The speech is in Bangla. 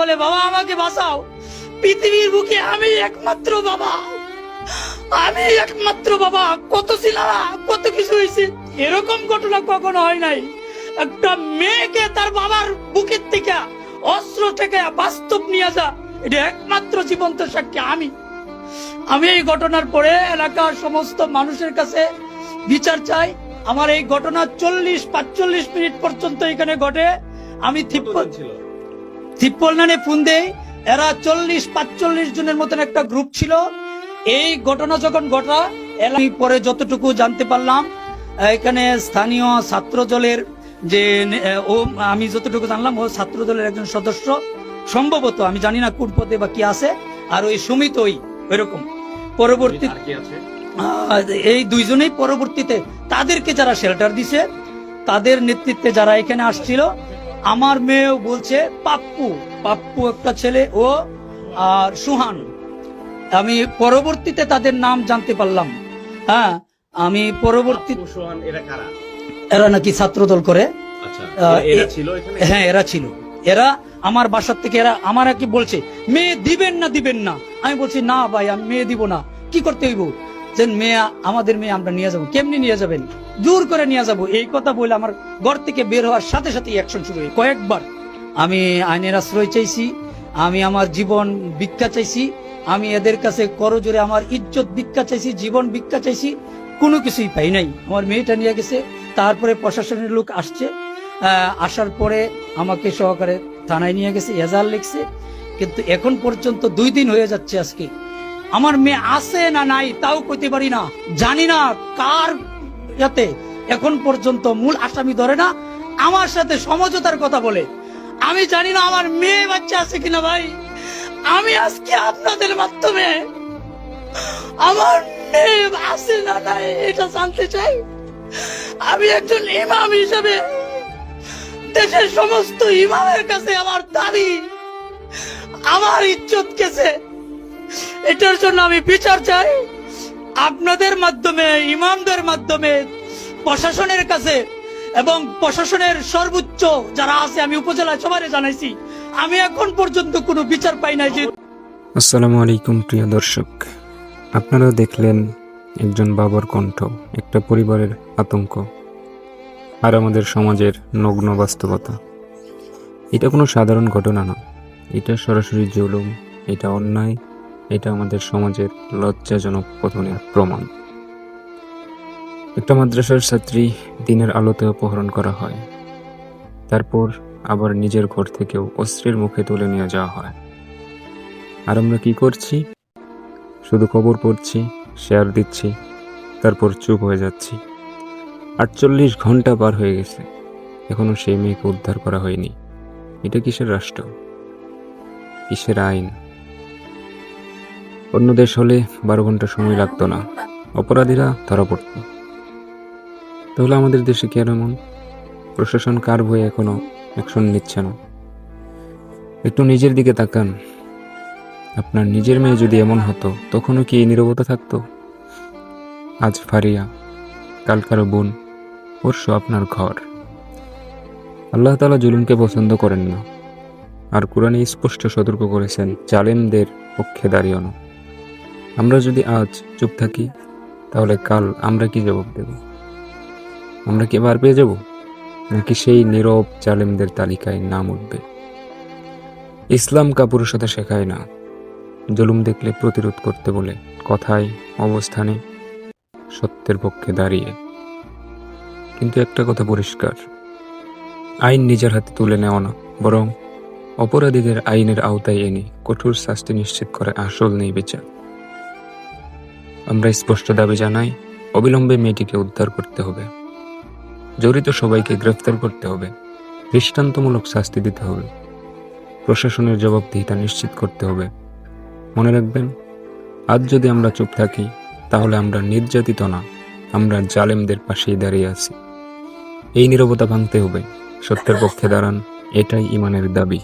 বলে, বাবা আমাকে বাঁচাও, পৃথিবীর বুকে আমি একমাত্র বাবা, আমি একমাত্র বাবা। কত সিনেমা, কত কিছু হয়েছে, এরকম ঘটনা কখনো হয় নাই। একটা মেয়েকে তার বাবার বুকের থেকে অস্ত্র থেকে বাস্তব নিয়ে যা, এটা একমাত্র জীবন্ত সাক্ষী আমি। এই ঘটনার পরে এলাকার সমস্ত মানুষের কাছে বিচার চাই। আমার এই ঘটনা 40-45 মিনিট পর্যন্ত এখানে ঘটে। আমি থিপ্পলনানে ফোন দেই, এরা 40-45 জনের মতন একটা গ্রুপ ছিল। এই ঘটনা যখন ঘটা, আমি পরে যতটুকু জানতে পারলাম, এখানে স্থানীয় ছাত্র দলের যে আমি যতটুকু জানলাম, ও ছাত্র দলের একজন সদস্য সম্ভবত, আমি জানি না কোন পদে বা কি আছে, আর ওই সুমিত ওইরকম। পরবর্তী এই দুইজনেই পরবর্তীতে তাদেরকে যারা শেল্টার দিছে, তাদের নেতৃত্বে যারা এখানে আসছিল, আমার মেয়েও বলছে পাপ্পু একটা ছেলে, ও আর সুহান। আমি পরবর্তীতে তাদের নাম জানতে পারলাম। হ্যাঁ, আমি পরবর্তী এরা নাকি ছাত্র দল করে। হ্যাঁ, এরা ছিল। এরা আমার বাসার থেকে এরা আমার কি বলছে, মেয়ে দিবেন না। আমি বলছি না ভাই, আমি মেয়ে দিব না। কি করতে হইব? যে মেয়ে, আমাদের মেয়ে আমরা নিয়ে যাবো। কেমনি নিয়ে যাবেন? জোর করে নিয়ে যাবো। এই কথা বলে আমার ঘর থেকে বের হওয়ার সাথে সাথে অ্যাকশন শুরু হয়। কয়েকবার আমি আইনের আশ্রয় চাইছি, আমি আমার জীবন ভিক্ষা চাইছি, আমি এদের কাছে করজোরে আমার ইজ্জত ভিক্ষা চাইছি, জীবন ভিক্ষা চাইছি, কোনো কিছুই পাই নাই। আমার মেয়েটা নিয়ে গেছে। তারপরে প্রশাসনের লোক আসছে, আসার পরে আমাকে সহকারে থানায় নিয়ে গেছে, এজাহার লিখছে। কিন্তু এখন পর্যন্ত 2 দিন হয়ে যাচ্ছে আজকে, আমার মেয়ে আছে না নাই তাও কইতে পারি না। জানি না কার ইয়াতে এখন পর্যন্ত মূল আসামি ধরে না, আমার সাথে সমঝোতার কথা বলে। আমি জানি না আমার মেয়ে বাচ্চা আছে কিনা ভাই। আমি আজকে আপনাদের মাধ্যমে আমার মেয়ে আছে না নাই এটা জানতে চাই। আমি একজন ইমাম হিসেবে দেশের সমস্ত ইমামের কাছে আমার দাবি, আমার ইজ্জত গেছে, এটার জন্য আমি বিচার চাই। আপনাদের মাধ্যমে, ইমামদের মাধ্যমে, প্রশাসনের কাছে এবং প্রশাসনের সর্বোচ্চ যারা আছে, আমি উপজেলায় সবাই জানাইছি, আমি এখন পর্যন্ত কোনো বিচার পাই নাই। যে আসসালামু আলাইকুম প্রিয় দর্শক, আপনারা দেখলেন একজন বাবার কণ্ঠ, একটা পরিবারের আতঙ্ক আর আমাদের সমাজের নগ্ন বাস্তবতা। এটা কোনো সাধারণ ঘটনা না, এটা সরাসরি জুলুম, এটা অন্যায়, এটা আমাদের সমাজের লজ্জাজনক পতনের প্রমাণ। একটা মাদ্রাসার ছাত্রী দিনের আলোতে অপহরণ করা হয়, তারপর আবার নিজের ঘর থেকেও অস্ত্রের মুখে তুলে নিয়ে যাওয়া হয়। আর আমরা কি করছি? শুধু খবর পড়ছি, শেয়ার দিচ্ছি, তারপর চুপ হয়ে যাচ্ছি। 48 ঘন্টা পার হয়ে গেছে, এখনো সেই মেয়েকে উদ্ধার করা হয়নি। এটা কিসের রাষ্ট্র, কিসের আইন? অন্য দেশ হলে 12 ঘন্টা সময় লাগতো না, অপরাধীরা ধরা পড়ত। তাহলে আমাদের দেশে কেন এমন? প্রশাসন কার ভয়ে এখনো অ্যাকশন নিচ্ছে না? একটু নিজের দিকে তাকান। আপনার নিজের মেয়ে যদি এমন হতো, তখনও কি এই নীরবতা থাকতো? আজ ফারিয়া, কাল কারো বোন, পরশু আপনার ঘর। আল্লাহ তাআলা জুলুমকে পছন্দ করেন না, আর কোরআনে স্পষ্ট সতর্ক করেছেন জালেমদের পক্ষে দাঁড়িও না। আমরা যদি আজ চুপ থাকি, তাহলে কাল আমরা কি জবাব দেব? আমরা কি বার পেয়ে যাব, নাকি সেই নীরব জালেমদের তালিকায় নাম উঠবে? ইসলাম কাপুরুর সাথে শেখায় না, জুলুম দেখলে প্রতিরোধ করতে বলে, কথায়, অবস্থানে, সত্যের পক্ষে দাঁড়িয়ে। কিন্তু একটা কথা পরিষ্কার, আইন নিজের হাতে তুলে নেওয়া না, বরং অপরাধীদের আইনের আওতায় এনে কঠোর শাস্তি নিশ্চিত করে আসল নেই বিচার। আমরা স্পষ্ট দাবি জানাই, অবিলম্বে মেয়েটিকে উদ্ধার করতে হবে, জড়িত সবাইকে গ্রেফতার করতে হবে, দৃষ্টান্তমূলক শাস্তি দিতে হবে, প্রশাসনের জবাবদিহিতা নিশ্চিত করতে হবে। মনে রাখবেন, আজ যদি আমরা চুপ থাকি, তাহলে আমরা নির্যাতিত না, আমরা জালেমদের পাশেই দাঁড়িয়ে আছি। এই নীরবতা ভাঙতে হবে, সত্যের পক্ষে দাঁড়ান, এটাই ইমানের দাবি।